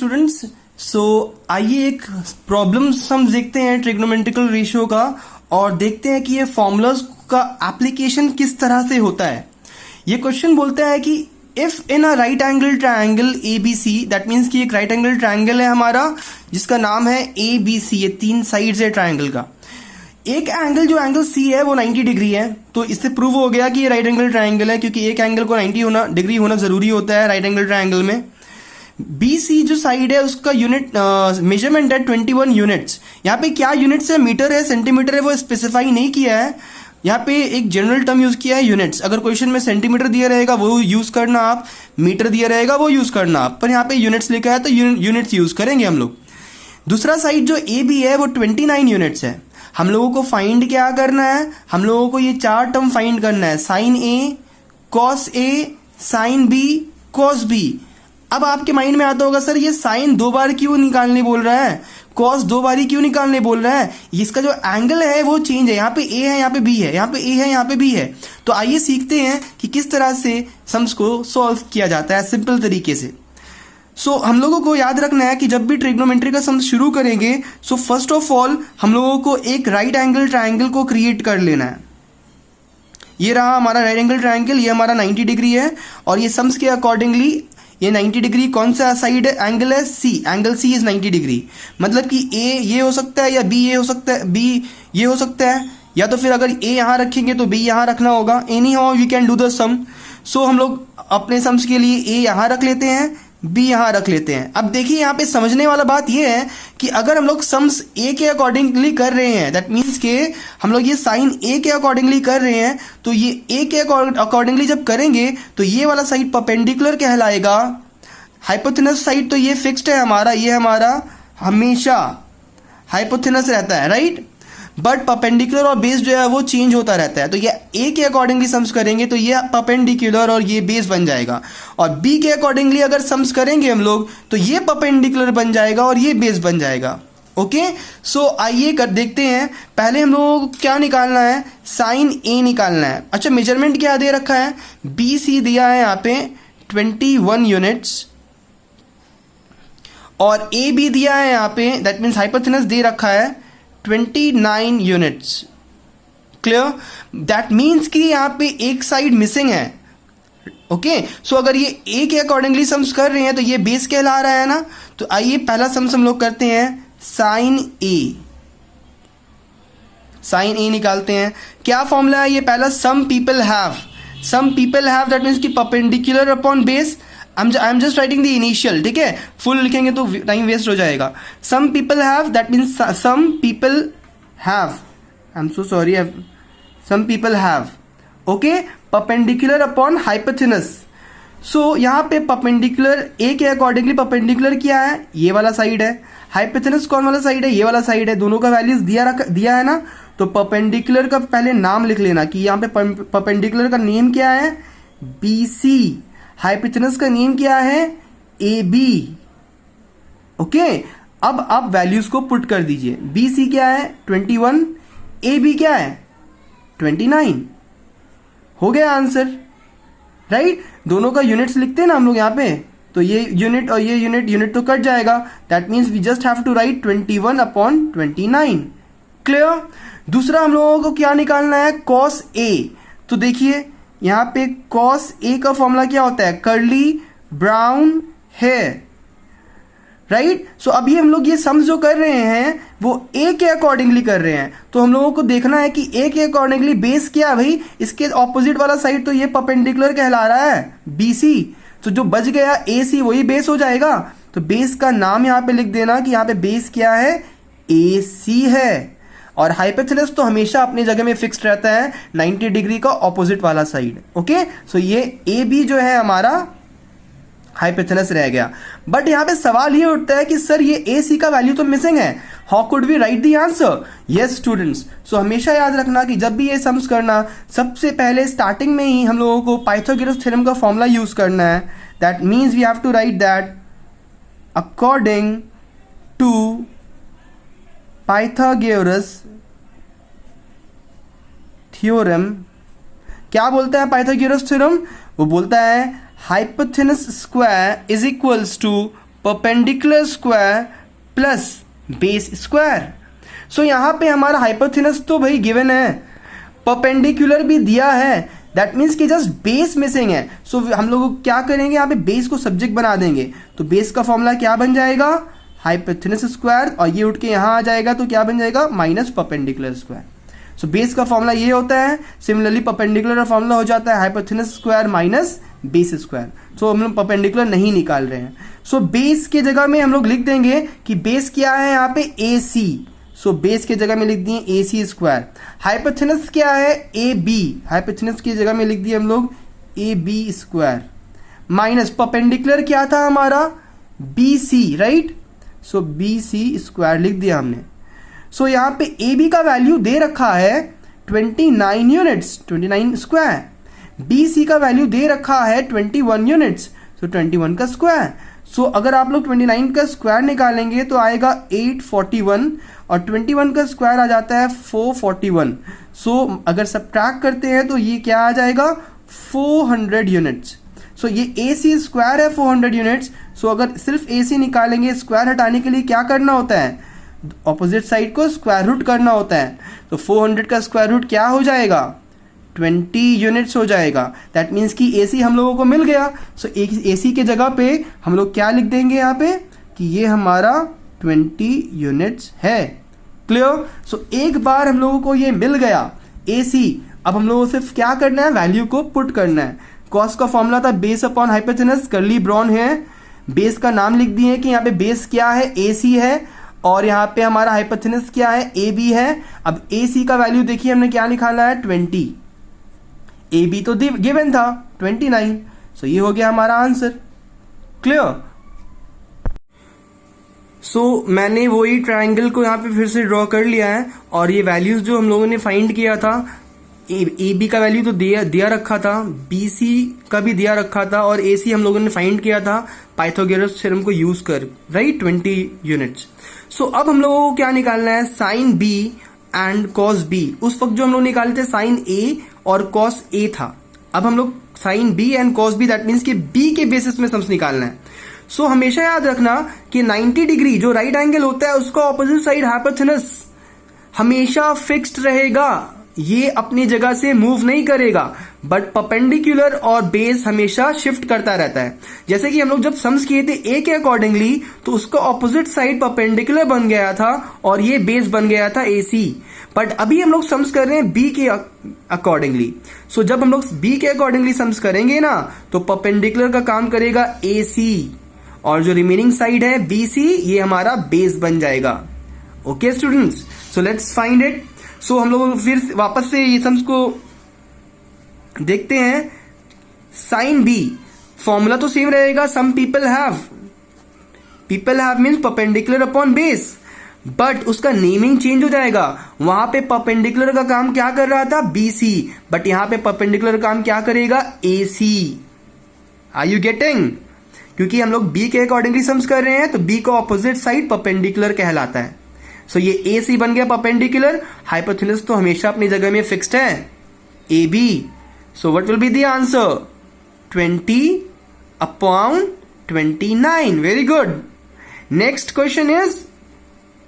Students, सो आइए एक problem some देखते हैं ट्रिग्नोमेट्रिकल रेशियो का और देखते हैं कि ये फॉर्मूलाज का एप्लीकेशन किस तरह से होता है। ये क्वेश्चन बोलता है कि if in a right angle triangle A B C, that means कि एक राइट एंगल ट्रायंगल है हमारा जिसका नाम है ए बी सी, ये तीन साइड्स है ट्रायंगल का। एक एंगल जो एंगल सी है वो 90 डिग्री है, तो इससे प्रूव हो गया कि ये राइट एंगल ट्रायंगल है क्योंकि एक एंगल को 90 डिग्री होना जरूरी होता है राइट एंगल ट्रायंगल में। बी सी जो साइड है उसका यूनिट मेजरमेंट है 21 यूनिट्स। यहाँ पे क्या यूनिट्स है, मीटर है, सेंटीमीटर है, वो स्पेसिफाई नहीं किया है। यहाँ पे एक जनरल टर्म यूज किया है यूनिट्स। अगर क्वेश्चन में सेंटीमीटर दिया रहेगा वो यूज करना आप, मीटर दिया रहेगा वो यूज करना आप, पर यहाँ पे यूनिट्स लिखा है तो यूनिट्स यूज करेंगे हम लोग। दूसरा साइड जो ए बी है वो 29 यूनिट्स है। हम लोगों को फाइंड क्या करना है, हम लोगों को ये चार टर्म फाइंड करना है, sign A, cos A, sine B, cos B. अब आपके माइंड में आता होगा सर ये साइन दो बार क्यों निकालने बोल रहा है, कॉस दो बार ही क्यों निकालने बोल रहा है, इसका जो एंगल है वो चेंज है, यहाँ पे ए है, यहाँ पे बी है, यहाँ पे ए है, यहाँ पे बी है। तो आइए सीखते हैं कि किस तरह से सम्स को सॉल्व किया जाता है सिंपल तरीके से। सो हम लोगों को याद रखना है कि जब भी ट्रिग्नोमेट्री का सम शुरू करेंगे सो फर्स्ट ऑफ ऑल हम लोगों को एक राइट एंगल ट्रायंगल को क्रिएट कर लेना है। ये रहा हमारा राइट एंगल ट्रायंगल, ये हमारा 90 डिग्री है और ये सम्स के अकॉर्डिंगली ये 90 डिग्री कौन सा साइड है, एंगल है सी, एंगल सी इज 90 डिग्री। मतलब कि ए ये हो सकता है या बी ये हो सकता है, बी ये हो सकता है, या तो फिर अगर ए यहाँ रखेंगे तो बी यहाँ रखना होगा। Anyhow you can do the sum. So हम लोग अपने सम्स के लिए ए यहाँ रख लेते हैं, बी यहाँ रख लेते हैं। अब देखिए यहाँ पे समझने वाला बात ये है कि अगर हम लोग सम्स ए के अकॉर्डिंगली कर रहे हैं, दैट मीन्स के हम लोग ये साइन ए के अकॉर्डिंगली कर रहे हैं, तो ये ए के अकॉर्डिंगली जब करेंगे तो ये वाला साइड परपेंडिकुलर कहलाएगा। हाइपोथेनस साइड तो ये फिक्स्ड है हमारा, ये हमारा हमेशा हाइपोथेनस रहता है, राइट। बट परपेंडिकुलर और बेस जो है वो चेंज होता रहता है। तो ये ए के अकॉर्डिंगली सम्स करेंगे तो ये परपेंडिकुलर और ये बेस बन जाएगा, और बी के अकॉर्डिंगली अगर सम्स करेंगे हम लोग तो ये परपेंडिकुलर बन जाएगा और ये बेस बन जाएगा। ओके, सो आइए कर देखते हैं। पहले हम लोगों को क्या निकालना है, साइन ए निकालना है। अच्छा, मेजरमेंट क्या दे रखा है, बी सी दिया है यहाँ पे 21 यूनिट्स और ए बी दिया है यहाँ पे, दैट मीन्स हाइपोथेनस दे रखा है 29 यूनिट्स। क्लियर, दैट मीन्स कि यहाँ पे एक साइड मिसिंग है। ओके, सो अगर ये ए के अकॉर्डिंगली सम्स कर रहे हैं तो ये बेस कहला रहा है ना। तो आइए पहला सम्स हम लोग करते हैं, साइन ए, साइन ए निकालते हैं। क्या फॉर्मूला है ये, पहला some people have, some people have that means कि perpendicular upon base. I am just writing the initial, ठीक है, फुल लिखेंगे तो टाइम वेस्ट हो जाएगा। Some people have that means some people have, I am so sorry, some people have, okay, perpendicular upon hypotenuse. So यहाँ पे perpendicular A के accordingly perpendicular क्या है, ये वाला साइड है, हाइपोथेनस कौन वाला साइड है, ये वाला साइड है। दोनों का वैल्यूज दिया है ना, तो परपेंडिकुलर का पहले नाम लिख लेना कि यहाँ पे परपेंडिकुलर का नेम क्या है, बी सी, हाइपोथेनस का नेम क्या है, ए बी। ओके, अब आप वैल्यूज को पुट कर दीजिए। बी सी क्या है 21, ए बी क्या है 29। हो गया आंसर, राइट। दोनों का यूनिट्स लिखते हैं ना हम लोग यहाँ पे, तो ये यूनिट और ये यूनिट तो कट जाएगा, that means we just have to write 21 upon 29। Clear. दूसरा हम लोगों को क्या निकालना है, कॉस ए। तो देखिए यहाँ पे कॉस ए का फॉर्मूला क्या होता है, कर्ली ब्राउन हेयर, राइट। सो अभी हम लोग ये सम्स जो कर रहे हैं वो ए के अकॉर्डिंगली कर रहे हैं, तो हम लोगों को देखना है कि ए के अकॉर्डिंगली बेस क्या है भाई, इसके ऑपोजिट वाला साइड तो ये परपेंडिकुलर कहला रहा है बी सी, तो जो बच गया ए सी वही बेस हो जाएगा। तो बेस का नाम यहाँ पे लिख देना कि यहाँ पे बेस क्या है, ए सी है, और हाइपोथेनस तो हमेशा अपनी जगह में फिक्स्ड रहता है 90 डिग्री का ऑपोजिट वाला साइड। ओके, सो ये ए बी जो है हमारा हाइपोथेनस रह गया। बट यहाँ पे सवाल ये उठता है कि सर ये ए सी का वैल्यू तो मिसिंग है, how could we write the answer. Yes students, so हमेशा याद रखना कि जब भी ये सम्स करना सबसे पहले स्टार्टिंग में ही हम लोगों को पाइथागोरस थ्योरम का फॉर्मूला यूज करना है। That means we have to write that according to Pythagoras theorem. क्या बोलता है पाइथागोरस थ्योरम, वो बोलता है hypotenuse square is equals to perpendicular square plus base square. So यहां पे हमारा हाइपोथेनस तो भाई गिवन है, परपेंडिकुलर भी दिया है, दैट मीन्स कि जस्ट बेस मिसिंग है। सो हम लोग क्या करेंगे, यहाँ पे बेस को सब्जेक्ट बना देंगे, तो बेस का फॉर्मूला क्या बन जाएगा, हाइपोथेनस स्क्वायर, और ये उठ के यहाँ आ जाएगा तो क्या बन जाएगा, minus perpendicular square. So base का फॉर्मूला ये होता है। सिमिलरली परपेंडिकुलर का फॉर्मूला हो जाता है hypotenuse square minus base square. सो हम लोग परपेंडिकुलर नहीं निकाल रहे हैं। सो बेस के जगह में हम लोग लिख देंगे कि बेस क्या है यहाँ पे, ए सी। सो बेस के जगह में लिख दिए ए सी स्क्वायर। हाइपोथेनस क्या है, ए बी, हाइपोथेनस की जगह में लिख दिए हम लोग A B square minus perpendicular क्या था हमारा, B C, right. So B C square लिख दिया हमने। सो यहाँ पे ए बी का वैल्यू दे रखा है 29 यूनिट्स, 29 स्क्वायर। बी सी का वैल्यू दे रखा है 21 यूनिट्स, सो 21 का स्क्वायर। सो अगर आप लोग 29 का स्क्वायर निकालेंगे तो आएगा 841, और 21 का स्क्वायर आ जाता है 441। सो अगर सब्ट्रैक्ट करते हैं तो ये क्या आ जाएगा, 400 यूनिट्स। सो ये ए सी स्क्वायर है 400 यूनिट्स। सो अगर सिर्फ ए सी निकालेंगे, स्क्वायर हटाने के लिए क्या करना होता है, ऑपोजिट साइड को स्क्वायर रूट करना होता है। तो 400 का स्क्वायर रूट क्या हो जाएगा, 20 यूनिट्स हो जाएगा। दैट मीन्स कि ए सी हम लोगों को मिल गया। सो ए सी के जगह पे हम लोग क्या लिख देंगे यहाँ पे कि ये हमारा 20 यूनिट्स है। क्लियर। सो एक बार हम लोगों को ये मिल गया ए सी। अब हम लोगों को सिर्फ क्या करना है, वैल्यू को पुट करना है। कॉस का फॉर्मूला था बेस अपॉन हाइपोथेनस, कर्ली ब्राउन है। बेस का नाम लिख दिए कि यहाँ पे बेस क्या है, ए सी है, और यहाँ पे हमारा हाइपोथेनस क्या है, ए बी है। अब ए सी का वैल्यू देखिए हमने क्या निकाला है, 20। ए बी तो गिवन था 29। सो ये हो गया हमारा आंसर। क्लियर। सो मैंने वही ट्रायंगल को यहाँ पे फिर से ड्रॉ कर लिया है, और ये वैल्यूज जो हम लोगों ने फाइंड किया था, ए बी का वैल्यू तो दिया रखा था, बी सी का भी दिया रखा था, और ए सी हम लोगों ने फाइंड किया था पाइथागोरस थ्योरम को यूज कर, राइट, 20 यूनिट्स। सो अब हम लोगों को क्या निकालना है, sine B and cos B. उस वक्त जो हम लोग निकाले थे साइन ए और कॉस ए था। अब हम लोग sine B and cos B, that means कि बी के बेसिस में सम्स निकालना है। सो हमेशा याद रखना कि 90 डिग्री जो राइट एंगल होता है उसका ऑपोजिट साइड हाइपोथेनस हमेशा फिक्स्ड रहेगा, ये अपनी जगह से मूव नहीं करेगा। बट परपेंडिकुलर और बेस हमेशा शिफ्ट करता रहता है। जैसे कि हम लोग जब सम्स किए थे ए के अकॉर्डिंगली, तो उसका ऑपोजिट साइड परपेंडिकुलर बन गया था और ये बेस बन गया था ए सी। बट अभी हम लोग सम्स कर रहे हैं बी के अकॉर्डिंगली। सो जब हम लोग बी के अकॉर्डिंगली सम्स करेंगे ना, तो परपेंडिकुलर का काम करेगा ए सी, और जो रिमेनिंग साइड है बी सी, ये हमारा बेस बन जाएगा। Okay students, so let's find it. So हम लोग फिर वापस से ये सम्स को देखते हैं। साइन बी फॉर्मूला तो सेम रहेगा, some people have means perpendicular upon base, but उसका नेमिंग चेंज हो जाएगा। वहां पे परपेंडिकुलर का काम क्या कर रहा था, बी सी, बट यहां पे परपेंडिकुलर काम क्या करेगा, A C. Are you getting? क्योंकि हम लोग बी के अकॉर्डिंगली सम्स कर रहे हैं, तो बी का ऑपोजिट साइड परपेंडिकुलर कहलाता है। सो ये ए सी बन गया परपेंडिकुलर, हाइपोथेनस तो हमेशा अपनी जगह में फिक्स्ड है, A B. So what will be the answer, 20/29। Very good. Next question is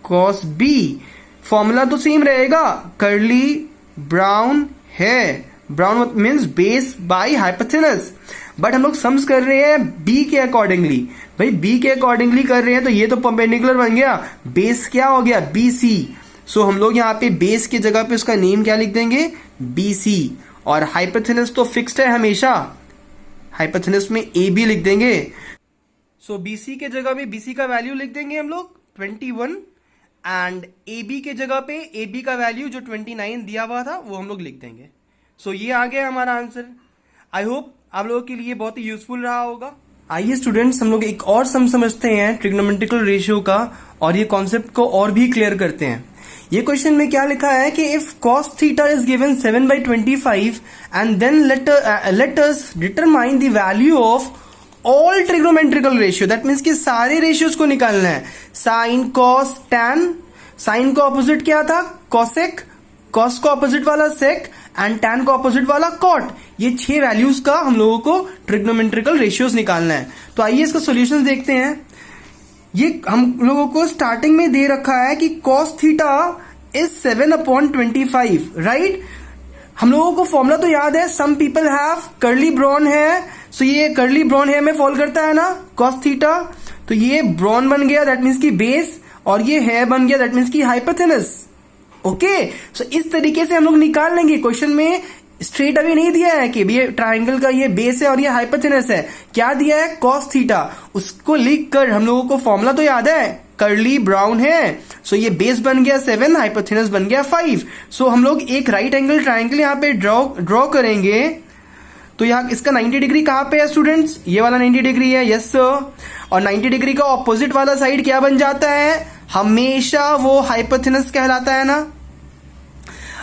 cos B. Formula तो सेम रहेगा, कर्ली ब्राउन है, brown means base by hypotenuse, but हम लोग सम्स कर रहे हैं बी के अकॉर्डिंगली। भाई बी के अकॉर्डिंगली कर रहे हैं तो ये तो परपेंडिकुलर बन गया, बेस क्या हो गया, बी सी। सो हम लोग यहाँ पे बेस की जगह पे उसका नेम क्या लिख देंगे, बी सी, और हाइपोथेनस तो फिक्स्ड है हमेशा, हाइपोथेनस में ए बी लिख देंगे। सो बी सी के जगह में बी सी का वैल्यू लिख देंगे हम लोग 21, एंड ए बी के जगह पे ए बी का वैल्यू जो 29 दिया हुआ था वो हम लोग लिख देंगे। सो ये आ गया हमारा आंसर। आई होप आप लोगों के लिए बहुत ही यूजफुल रहा होगा। आइए स्टूडेंट्स, हम लोग एक और सम समझते हैं ट्रिग्नोमेट्रिकल रेशियो का, और ये कॉन्सेप्ट को और भी क्लियर करते हैं। ये क्वेश्चन में क्या लिखा है कि if cos theta is given 7/25 and then let us determine the value of all trigonometrical ratio. That means कि सारे रेशियोज को निकालना है, साइन कॉस टैन। साइन का ऑपोजिट क्या था, कॉसेक, कॉस का ऑपोजिट वाला सेक, एंड टैन का ऑपोजिट वाला कॉट। ये 6 वैल्यूज का हम लोगों को ट्रिग्नोमेट्रिकल रेशियोज निकालना है। तो आइए इसका सॉल्यूशन देखते हैं। ये हम लोगों को स्टार्टिंग में दे रखा है कि cos थीटा इज 7/25, राइट। हम लोगों को फॉर्मूला तो याद है, some people have curly brown hair, so ये कर्ली ब्रॉन हेयर में फॉल करता है ना cos थीटा, तो ये ब्रॉन बन गया दैट मीन्स की बेस, और ये हेयर बन गया दैट मीन्स की हाइपोथेनस। ओके, सो इस तरीके से हम लोग निकाल लेंगे। क्वेश्चन में स्ट्रेट अभी नहीं दिया है कि ये ट्राइंगल का ये बेस है और ये हाइपोथेनस है, क्या दिया है cos थीटा। उसको लिख कर हम लोगों को फॉर्मूला तो याद है, कर्ली ब्राउन है, सो ये बेस बन गया 7, हाइपोथेनस बन गया 5। सो हम लोग एक राइट एंगल ट्राइंगल यहाँ पे ड्रॉ करेंगे। तो यहाँ इसका 90 डिग्री कहाँ पे है स्टूडेंट्स, ये वाला 90 डिग्री है, यस सर। और 90 डिग्री का ऑपोजिट वाला साइड क्या बन जाता है, हमेशा वो हाइपोथेनस कहलाता है ना।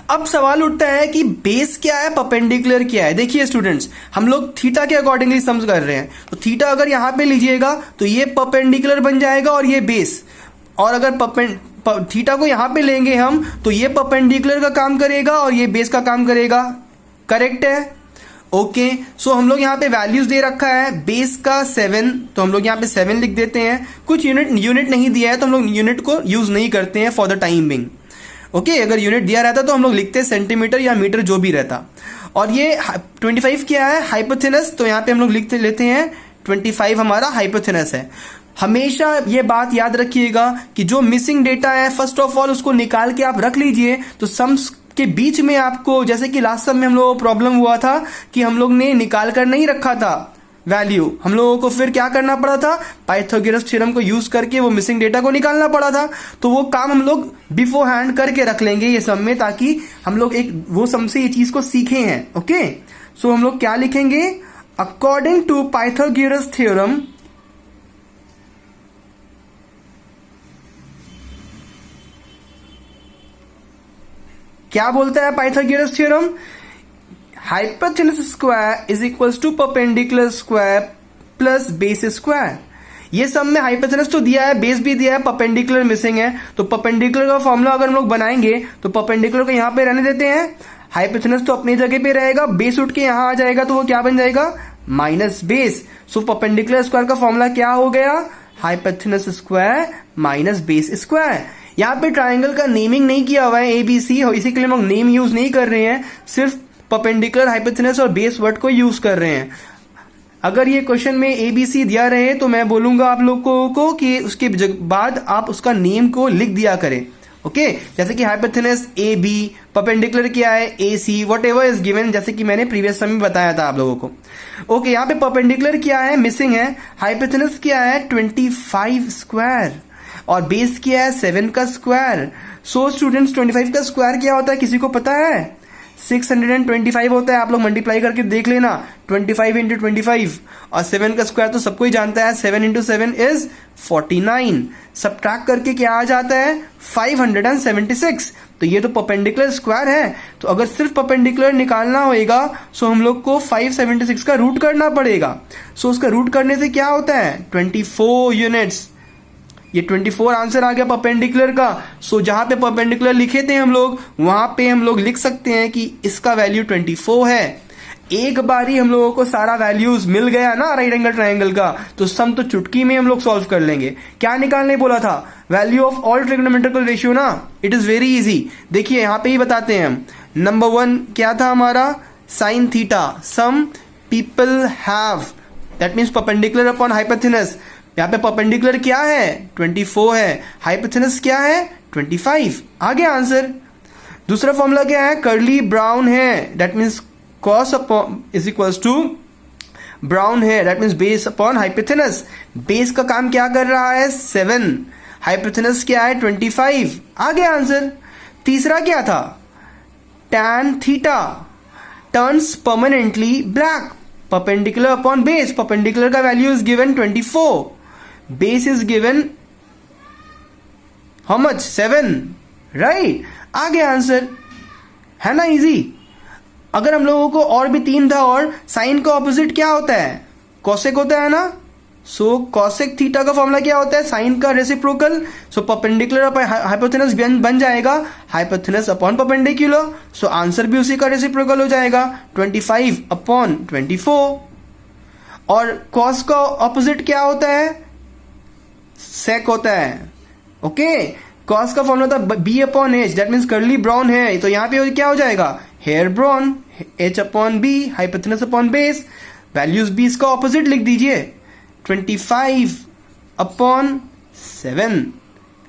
अब सवाल उठता है कि बेस क्या है, परपेंडिकुलर क्या है। देखिए स्टूडेंट्स, हम लोग थीटा के अकॉर्डिंगली समझ कर रहे हैं, तो थीटा अगर यहां पे लीजिएगा तो ये परपेंडिकुलर बन जाएगा और ये बेस, और अगर थीटा को यहां पे लेंगे हम तो ये परपेंडिकुलर का काम करेगा और ये बेस का काम करेगा, करेक्ट है। ओके, सो हम लोग यहाँ पे वैल्यूज दे रखा है, बेस का 7, तो हम लोग यहाँ पे 7 लिख देते हैं। कुछ यूनिट नहीं दिया है तो हम लोग यूनिट को यूज नहीं करते हैं for the time being. Okay, अगर यूनिट दिया रहता तो हम लोग लिखते सेंटीमीटर या मीटर जो भी रहता। और ये 25 क्या है, हाइपोथेनस, तो यहाँ पे हम लोग लिखते लेते हैं 25 हमारा हाइपोथेनस है। हमेशा ये बात याद रखिएगा कि जो मिसिंग डेटा है फर्स्ट ऑफ ऑल उसको निकाल के आप रख लीजिए, तो सम्स के बीच में आपको, जैसे कि लास्ट सम में हम लोगों को प्रॉब्लम हुआ था कि हम लोग ने निकाल कर नहीं रखा था वैल्यू, हम लोगों को फिर क्या करना पड़ा था, पाइथागोरस थ्योरम को यूज करके वो मिसिंग डेटा को निकालना पड़ा था। तो वो काम हम लोग बिफोर हैंड करके रख लेंगे ये सम में, ताकि हम लोग एक वो सम से ये चीज को सीखे हैं। ओके, सो हम लोग क्या लिखेंगे, अकॉर्डिंग टू पाइथागोरस थ्योरम क्या बोलता है Pythagoras theorem, hypotenuse square is equals to perpendicular square plus base square. ये सब में हाइपोथेनस तो दिया है, बेस भी दिया है, परपेंडिकुलर मिसिंग है, तो परपेंडिकुलर का फॉर्मूला अगर हम लोग बनाएंगे तो परपेंडिकुलर को यहां पे रहने देते हैं, हाइपोथेनस तो अपनी जगह पे रहेगा, बेस उठ के यहां आ जाएगा तो वो क्या बन जाएगा, minus base. So perpendicular square का फॉर्मूला क्या हो गया, हाइपोथेनस स्क्वायर माइनस बेस स्क्वायर। यहाँ पे ट्राइंगल का नेमिंग नहीं किया हुआ है एबीसी, और इसी के लिए हम लोग नेम यूज नहीं कर रहे हैं, सिर्फ परपेंडिकुलर, हाइपोथेनस और बेस वर्ड को यूज कर रहे हैं। अगर ये क्वेश्चन में एबीसी दिया रहे तो मैं बोलूंगा आप लोगों को कि उसके बाद आप उसका नेम को लिख दिया करें। ओके, जैसे कि हाइपोथेनस ए बी, परपेंडिकुलर क्या है ए सी, वट एवर इज गिवन, जैसे कि मैंने प्रीवियस समय बताया था आप लोगों को। ओके, यहाँ पे परपेंडिकुलर क्या है, मिसिंग है, हाइपोथेनस क्या है 25 स्क्वायर, और बेस क्या है 7 का स्क्वायर। सो स्टूडेंट्स 25 का स्क्वायर क्या होता है, किसी को पता है, 625 होता है, आप लोग मल्टीप्लाई करके देख लेना, 25 इंटू 25, और 7 का स्क्वायर तो सबको ही जानता है, 7 इंटू 7 इज 49, सब्ट्रैक्ट करके क्या आ जाता है 576। तो ये तो परपेंडिकुलर स्क्वायर है, तो अगर सिर्फ परपेंडिकुलर निकालना होगा सो हम लोग को 576 का रूट करना पड़ेगा। सो उसका रूट करने से क्या होता है 24 यूनिट्स, ये 24 आंसर आ गया परपेंडिकुलर का। सो जहां पे परपेंडिकुलर लिखे थे हम लोग वहां पे हम लोग लिख सकते हैं कि इसका वैल्यू 24 है। एक बार ही हम लोगों को सारा वैल्यूज मिल गया ना राइट एंगल ट्राइंगल का, तो सम तो चुटकी में हम लोग सॉल्व कर लेंगे। क्या निकालने बोला था, value of all trigonometrical ratio ना, इट इज वेरी इजी। देखिए यहां पे ही बताते हैं हम, नंबर 1 क्या था हमारा, sine theta, some people have, that means perpendicular upon hypotenuse. यहाँ पे परपेंडिकुलर क्या है 24 है, हाइपोथेनस क्या है 25, आ गया आंसर। दूसरा फॉर्मूला क्या है, कर्ली ब्राउन है, that means cos upon is equals to brown है, that means base upon hypotenuse. Base का काम क्या कर रहा है 7, हाइपोथेनस क्या है 25, आ गया आंसर। तीसरा क्या था, tan theta turns permanently black, perpendicular upon base, perpendicular का value is given 24, base is given how much 7, right, आ गया आंसर, है ना इजी। अगर हम लोगों को और भी 3 था, और साइन का ऑपोजिट क्या होता है, कॉसेक होता है ना। सो कॉसेक थीटा का फॉर्मूला क्या होता है, साइन का रेसिप्रोकल, सो परपेंडिकुलर अपॉन हाइपोथेनस बन जाएगा हाइपोथेनस अपॉन परपेंडिकुलर, सो आंसर भी उसी का रेसिप्रोकल हो जाएगा 25 अपॉन 24। और कॉस का ऑपोजिट क्या होता है, सेक होता है। ओके, कॉस का फॉर्मूला था B upon H, that means curly brown है, तो यहां पे क्या हो जाएगा, hair brown, H upon B, hypotenuse upon base, values B इसका ऑपोजिट लिख दीजिए, 25 अपॉन 7।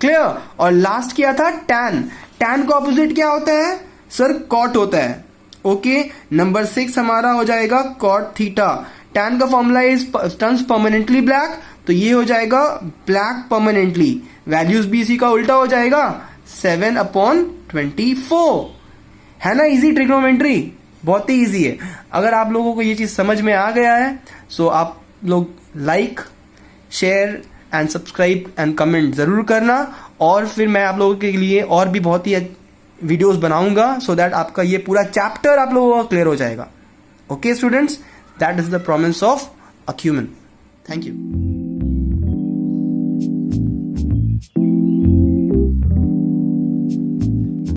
क्लियर। और लास्ट क्या था, टैन। टैन का ऑपोजिट क्या होता है सर, कॉट होता है। ओके, नंबर 6 हमारा हो जाएगा कॉट थीटा। टैन का formula is turns permanently black, तो ये हो जाएगा ब्लैक परमानेंटली। वैल्यूज भी इसी का उल्टा हो जाएगा, 7 अपॉन 24। है ना इजी ट्रिग्नोमेट्री, बहुत ही इजी है। अगर आप लोगों को ये चीज समझ में आ गया है, सो आप लोग like, share and subscribe and comment जरूर करना, और फिर मैं आप लोगों के लिए और भी बहुत ही वीडियोस बनाऊंगा, सो दैट आपका ये पूरा चैप्टर आप लोगों का क्लियर हो जाएगा। Okay students, that is the promise of acumen. Thank you.